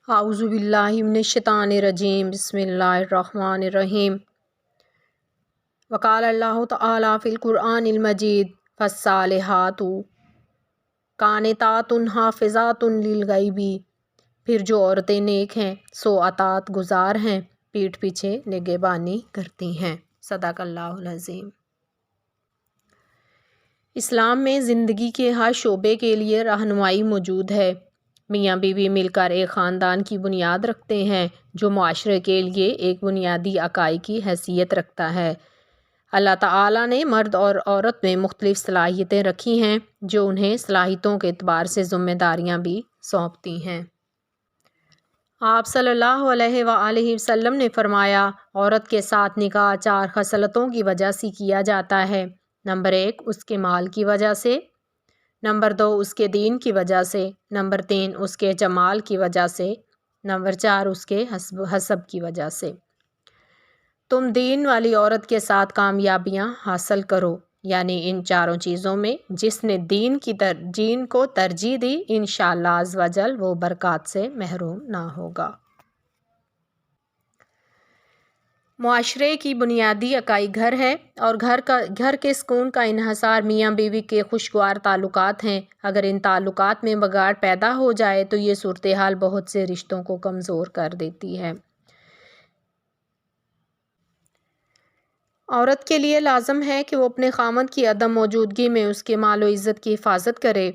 اعوذ باللہ من الشیطان الرجیم بسم اللہ الرحمن الرحیم وقال اللہ تعالی فی القرآن المجید فالصالحات قانتات حافظات للغیب، پھر جو عورتیں نیک ہیں سو اطاعت گزار ہیں، پیٹھ پیچھے نگہبانی کرتی ہیں۔ صدق اللہ العظیم۔ اسلام میں زندگی کے ہر شعبے کے لیے رہنمائی موجود ہے۔ میاں بیوی مل کر ایک خاندان کی بنیاد رکھتے ہیں جو معاشرے کے لیے ایک بنیادی اکائی کی حیثیت رکھتا ہے۔ اللہ تعالیٰ نے مرد اور عورت میں مختلف صلاحیتیں رکھی ہیں جو انہیں صلاحیتوں کے اعتبار سے ذمہ داریاں بھی سونپتی ہیں۔ آپ صلی اللہ علیہ وآلہ وسلم نے فرمایا، عورت کے ساتھ نکاح 4 خصلتوں کی وجہ سے کیا جاتا ہے۔ نمبر 1 اس کے مال کی وجہ سے، نمبر 2 اس کے دین کی وجہ سے، نمبر 3 اس کے جمال کی وجہ سے، نمبر 4 اس کے حسب کی وجہ سے۔ تم دین والی عورت کے ساتھ کامیابیاں حاصل کرو، یعنی ان چاروں چیزوں میں جس نے دین کو ترجیح دی انشاءاللہ عز و جل وہ برکات سے محروم نہ ہوگا۔ معاشرے کی بنیادی اکائی گھر ہے اور گھر کے سکون کا انحصار میاں بیوی کے خوشگوار تعلقات ہیں۔ اگر ان تعلقات میں بگاڑ پیدا ہو جائے تو یہ صورتحال بہت سے رشتوں کو کمزور کر دیتی ہے۔ عورت کے لیے لازم ہے کہ وہ اپنے خامند کی عدم موجودگی میں اس کے مال و عزت کی حفاظت کرے۔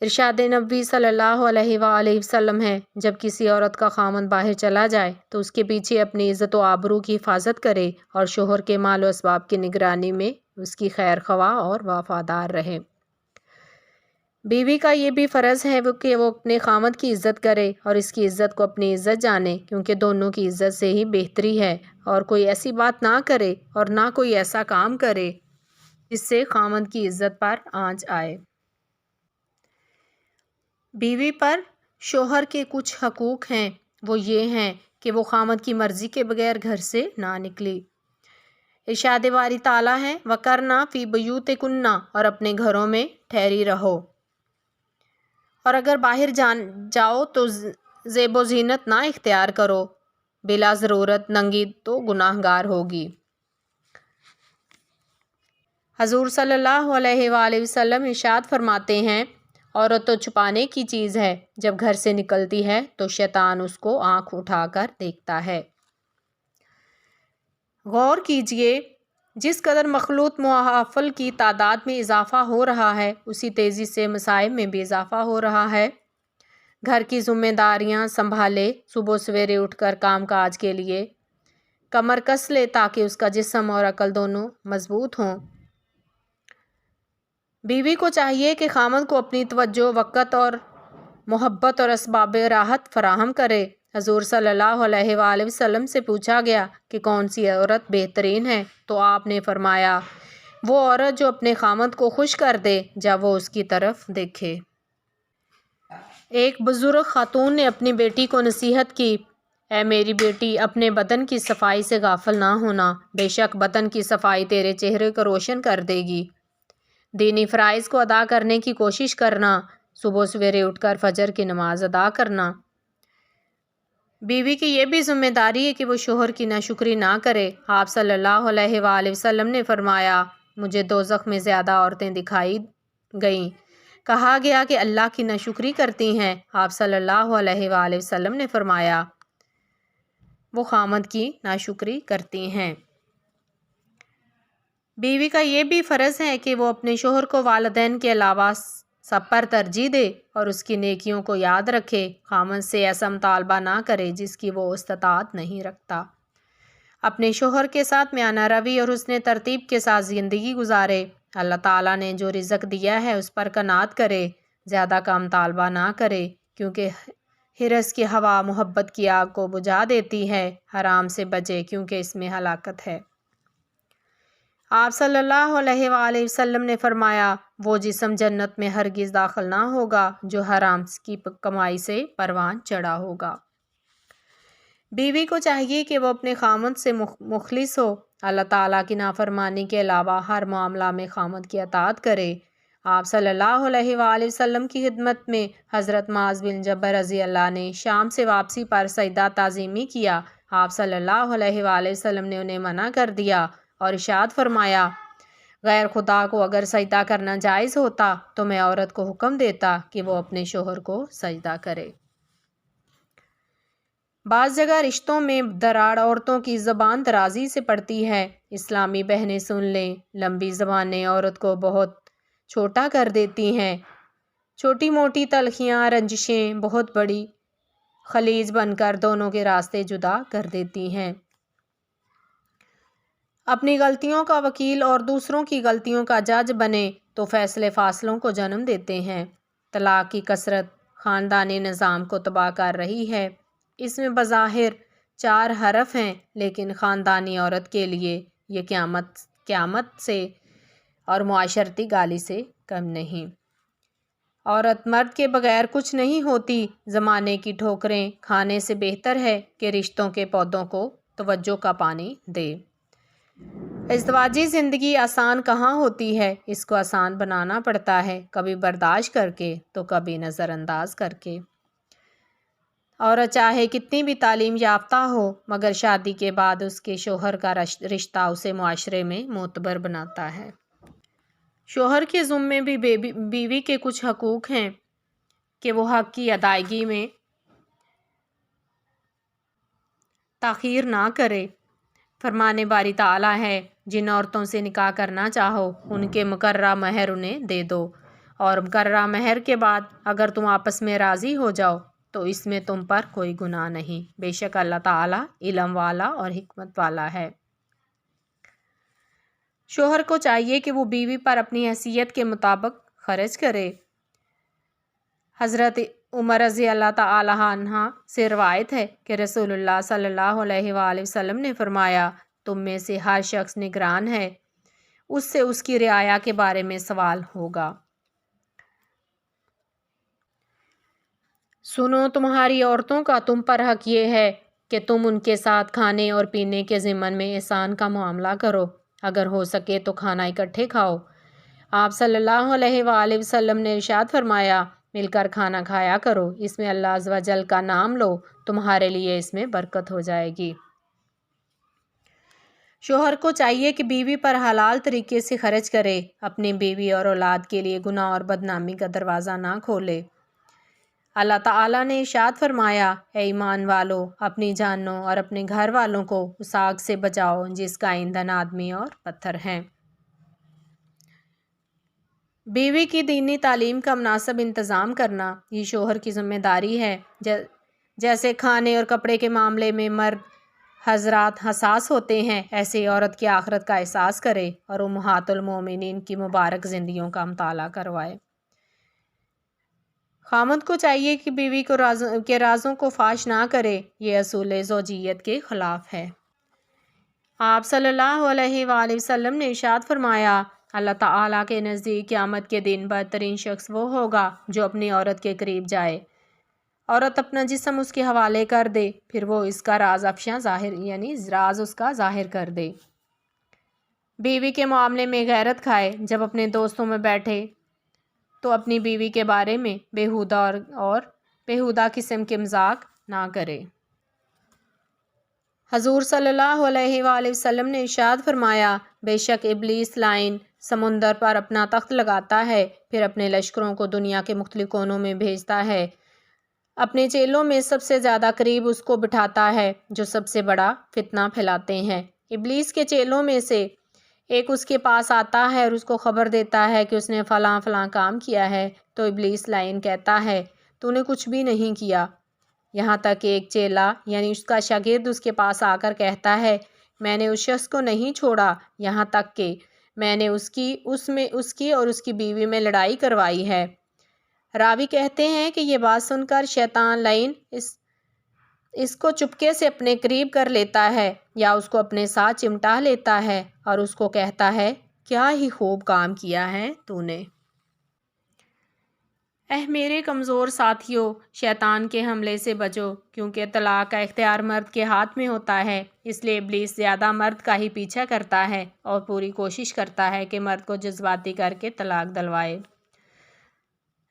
ارشاد نبوی صلی اللہ علیہ وآلہ وسلم ہے، جب کسی عورت کا خامند باہر چلا جائے تو اس کے پیچھے اپنی عزت و آبرو کی حفاظت کرے اور شوہر کے مال و اسباب کی نگرانی میں اس کی خیر خواہ اور وفادار رہے۔ بیوی کا یہ بھی فرض ہے کہ وہ اپنے خامند کی عزت کرے اور اس کی عزت کو اپنی عزت جانے، کیونکہ دونوں کی عزت سے ہی بہتری ہے، اور کوئی ایسی بات نہ کرے اور نہ کوئی ایسا کام کرے جس سے خامند کی عزت پر آنچ آئے۔ بیوی پر شوہر کے کچھ حقوق ہیں، وہ یہ ہیں کہ وہ خامند کی مرضی کے بغیر گھر سے نہ نکلے۔ ارشاد باری تعالیٰ ہے، وَقَرْنَ فِي بُيُوتِكُنَّ، اور اپنے گھروں میں ٹھہری رہو، اور اگر باہر جاؤ تو زیب و زینت نہ اختیار کرو، بلا ضرورت ننگی تو گناہ گار ہوگی۔ حضور صلی اللہ علیہ وآلہ وسلم ارشاد فرماتے ہیں، عورت تو چھپانے کی چیز ہے، جب گھر سے نکلتی ہے تو شیطان اس کو آنکھ اٹھا کر دیکھتا ہے۔ غور کیجئے، جس قدر مخلوط محافل کی تعداد میں اضافہ ہو رہا ہے اسی تیزی سے مصائب میں بھی اضافہ ہو رہا ہے۔ گھر کی ذمہ داریاں سنبھالے، صبح سویرے اٹھ کر کام کاج کے لیے کمر کس لے تاکہ اس کا جسم اور عقل دونوں مضبوط ہوں۔ بیوی کو چاہیے کہ خامند کو اپنی توجہ، وقت اور محبت اور اسباب راحت فراہم کرے۔ حضور صلی اللہ علیہ وآلہ وسلم سے پوچھا گیا کہ کون سی عورت بہترین ہے تو آپ نے فرمایا، وہ عورت جو اپنے خامند کو خوش کر دے جب وہ اس کی طرف دیکھے۔ ایک بزرگ خاتون نے اپنی بیٹی کو نصیحت کی، اے میری بیٹی، اپنے بدن کی صفائی سے غافل نہ ہونا، بے شک بدن کی صفائی تیرے چہرے کو روشن کر دے گی۔ دینی فرائض کو ادا کرنے کی کوشش کرنا، صبح سویرے اٹھ کر فجر کی نماز ادا کرنا۔ بیوی کی یہ بھی ذمہ داری ہے کہ وہ شوہر کی ناشکری نہ کرے۔ آپ صلی اللہ علیہ وآلہ وسلم نے فرمایا، مجھے دوزخ میں زیادہ عورتیں دکھائی گئیں۔ کہا گیا کہ اللہ کی ناشکری کرتی ہیں؟ آپ صلی اللہ علیہ وآلہ وسلم نے فرمایا، وہ خامند کی ناشکری کرتی ہیں۔ بیوی کا یہ بھی فرض ہے کہ وہ اپنے شوہر کو والدین کے علاوہ سب پر ترجیح دے اور اس کی نیکیوں کو یاد رکھے، خامند سے ایسا مطالبہ نہ کرے جس کی وہ استطاعت نہیں رکھتا۔ اپنے شوہر کے ساتھ میانہ روی اور حسن ترتیب کے ساتھ زندگی گزارے۔ اللہ تعالیٰ نے جو رزق دیا ہے اس پر قناعت کرے، زیادہ کا مطالبہ نہ کرے، کیونکہ حرص کی ہوا محبت کی آگ کو بجھا دیتی ہے۔ حرام سے بچے کیونکہ اس میں ہلاکت ہے۔ آپ صلی اللہ علیہ وآلہ وسلم نے فرمایا، وہ جسم جنت میں ہرگز داخل نہ ہوگا جو حرام کی کمائی سے پروان چڑھا ہوگا۔ بیوی کو چاہیے کہ وہ اپنے خامند سے مخلص ہو، اللہ تعالیٰ کی نافرمانی کے علاوہ ہر معاملہ میں خامند کی اطاعت کرے۔ آپ صلی اللہ علیہ وآلہ وسلم کی خدمت میں حضرت معاذ بن جبل رضی اللہ نے شام سے واپسی پر سجدہ تعظیمی کیا۔ آپ صلی اللہ علیہ وآلہ وسلم نے انہیں منع کر دیا اور ارشاد فرمایا، غیر خدا کو اگر سجدہ کرنا جائز ہوتا تو میں عورت کو حکم دیتا کہ وہ اپنے شوہر کو سجدہ کرے۔ بعض جگہ رشتوں میں دراڑ عورتوں کی زبان درازی سے پڑتی ہے۔ اسلامی بہنیں سن لیں، لمبی زبانیں عورت کو بہت چھوٹا کر دیتی ہیں۔ چھوٹی موٹی تلخیاں رنجشیں بہت بڑی خلیج بن کر دونوں کے راستے جدا کر دیتی ہیں۔ اپنی غلطیوں کا وکیل اور دوسروں کی غلطیوں کا جج بنے تو فیصلے فاصلوں کو جنم دیتے ہیں۔ طلاق کی کثرت خاندانی نظام کو تباہ کر رہی ہے۔ اس میں بظاہر 4 حرف ہیں، لیکن خاندانی عورت کے لیے یہ قیامت سے اور معاشرتی گالی سے کم نہیں۔ عورت مرد کے بغیر کچھ نہیں ہوتی۔ زمانے کی ٹھوکریں کھانے سے بہتر ہے کہ رشتوں کے پودوں کو توجہ کا پانی دے۔ ازدواجی زندگی آسان کہاں ہوتی ہے، اس کو آسان بنانا پڑتا ہے، کبھی برداشت کر کے تو کبھی نظر انداز کر کے۔ عورت چاہے کتنی بھی تعلیم یافتہ ہو، مگر شادی کے بعد اس کے شوہر کا رشتہ اسے معاشرے میں معتبر بناتا ہے۔ شوہر کے ذمے بھی بیوی کے کچھ حقوق ہیں کہ وہ حق کی ادائیگی میں تاخیر نہ کرے۔ فرمان باری تعالیٰ ہے، جن عورتوں سے نکاح کرنا چاہو ان کے مقررہ مہر انہیں دے دو، اور مقررہ مہر کے بعد اگر تم آپس میں راضی ہو جاؤ تو اس میں تم پر کوئی گناہ نہیں، بے شک اللہ تعالیٰ علم والا اور حکمت والا ہے۔ شوہر کو چاہیے کہ وہ بیوی پر اپنی حیثیت کے مطابق خرچ کرے۔ حضرت عمر رضی اللہ تعالیٰ عنہ سے روایت ہے کہ رسول اللہ صلی اللہ علیہ وآلہ وسلم نے فرمایا، تم میں سے ہر شخص نگران ہے، اس سے اس کی رعایا کے بارے میں سوال ہوگا۔ سنو، تمہاری عورتوں کا تم پر حق یہ ہے کہ تم ان کے ساتھ کھانے اور پینے کے ضمن میں احسان کا معاملہ کرو، اگر ہو سکے تو کھانا اکٹھے کھاؤ۔ آپ صلی اللہ علیہ وآلہ وسلم نے ارشاد فرمایا، مل کر کھانا کھایا کرو، اس میں اللہ عز و جل کا نام لو، تمہارے لیے اس میں برکت ہو جائے گی۔ شوہر کو چاہیے کہ بیوی پر حلال طریقے سے خرچ کرے، اپنی بیوی اور اولاد کے لیے گناہ اور بدنامی کا دروازہ نہ کھولے۔ اللہ تعالیٰ نے ارشاد فرمایا، اے ایمان والو، اپنی جانوں اور اپنے گھر والوں کو اس آگ سے بچاؤ جس کا ایندھن آدمی اور پتھر ہیں۔ بیوی کی دینی تعلیم کا مناسب انتظام کرنا یہ شوہر کی ذمہ داری ہے۔ جیسے کھانے اور کپڑے کے معاملے میں مرد حضرات حساس ہوتے ہیں، ایسے عورت کی آخرت کا احساس کرے اور امہات المومنین کی مبارک زندگیوں کا مطالعہ کروائے۔ خاوند کو چاہیے کہ بیوی کے رازوں کو فاش نہ کرے، یہ اصول زوجیت کے خلاف ہے۔ آپ صلی اللہ علیہ وآلہ وسلم نے ارشاد فرمایا، اللہ تعالیٰ کے نزدیک قیامت کے دن بدترین شخص وہ ہوگا جو اپنی عورت کے قریب جائے، عورت اپنا جسم اس کے حوالے کر دے، پھر وہ اس کا راز افشاں راز اس کا ظاہر کر دے۔ بیوی کے معاملے میں غیرت کھائے، جب اپنے دوستوں میں بیٹھے تو اپنی بیوی کے بارے میں بیہودہ قسم کے مذاق نہ کرے۔ حضور صلی اللہ علیہ وآلہ وسلم نے ارشاد فرمایا، بے شک ابلیس لعین سمندر پر اپنا تخت لگاتا ہے، پھر اپنے لشکروں کو دنیا کے مختلف کونوں میں بھیجتا ہے، اپنے چیلوں میں سب سے زیادہ قریب اس کو بٹھاتا ہے جو سب سے بڑا فتنہ پھیلاتے ہیں۔ ابلیس کے چیلوں میں سے ایک اس کے پاس آتا ہے اور اس کو خبر دیتا ہے کہ اس نے فلاں فلاں کام کیا ہے، تو ابلیس لعین کہتا ہے، تو نے کچھ بھی نہیں کیا، یہاں تک کہ ایک چیلا یعنی اس کا شاگرد اس کے پاس آ کر کہتا ہے، میں نے اس شخص کو نہیں چھوڑا، یہاں تک کہ میں نے اس کی اور اس کی بیوی میں لڑائی کروائی ہے۔ راوی کہتے ہیں کہ یہ بات سن کر شیطان لعین اس کو چپکے سے اپنے قریب کر لیتا ہے یا اس کو اپنے ساتھ چمٹا لیتا ہے اور اس کو کہتا ہے، کیا ہی خوب کام کیا ہے تو نے۔ اے میرے کمزور ساتھیوں، شیطان کے حملے سے بچو، کیونکہ طلاق کا اختیار مرد کے ہاتھ میں ہوتا ہے، اس لیے ابلیس زیادہ مرد کا ہی پیچھا کرتا ہے اور پوری کوشش کرتا ہے کہ مرد کو جذباتی کر کے طلاق دلوائے۔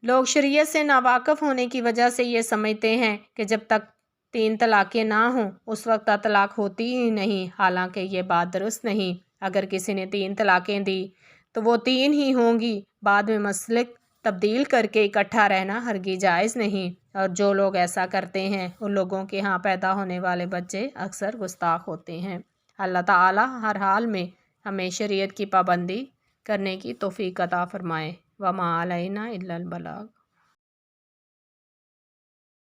لوگ شریعت سے ناواقف ہونے کی وجہ سے یہ سمجھتے ہیں کہ جب تک 3 طلاقیں نہ ہوں اس وقت طلاق ہوتی ہی نہیں، حالانکہ یہ بات درست نہیں۔ اگر کسی نے 3 طلاقیں دی تو وہ 3 ہی ہوں گی، بعد میں مسلک تبدیل کر کے اکٹھا رہنا ہرگز جائز نہیں، اور جو لوگ ایسا کرتے ہیں ان لوگوں کے ہاں پیدا ہونے والے بچے اکثر گستاخ ہوتے ہیں۔ اللہ تعالی ہر حال میں ہمیں شریعت کی پابندی کرنے کی توفیق عطا فرمائے۔ وما علینا الا البلاغ۔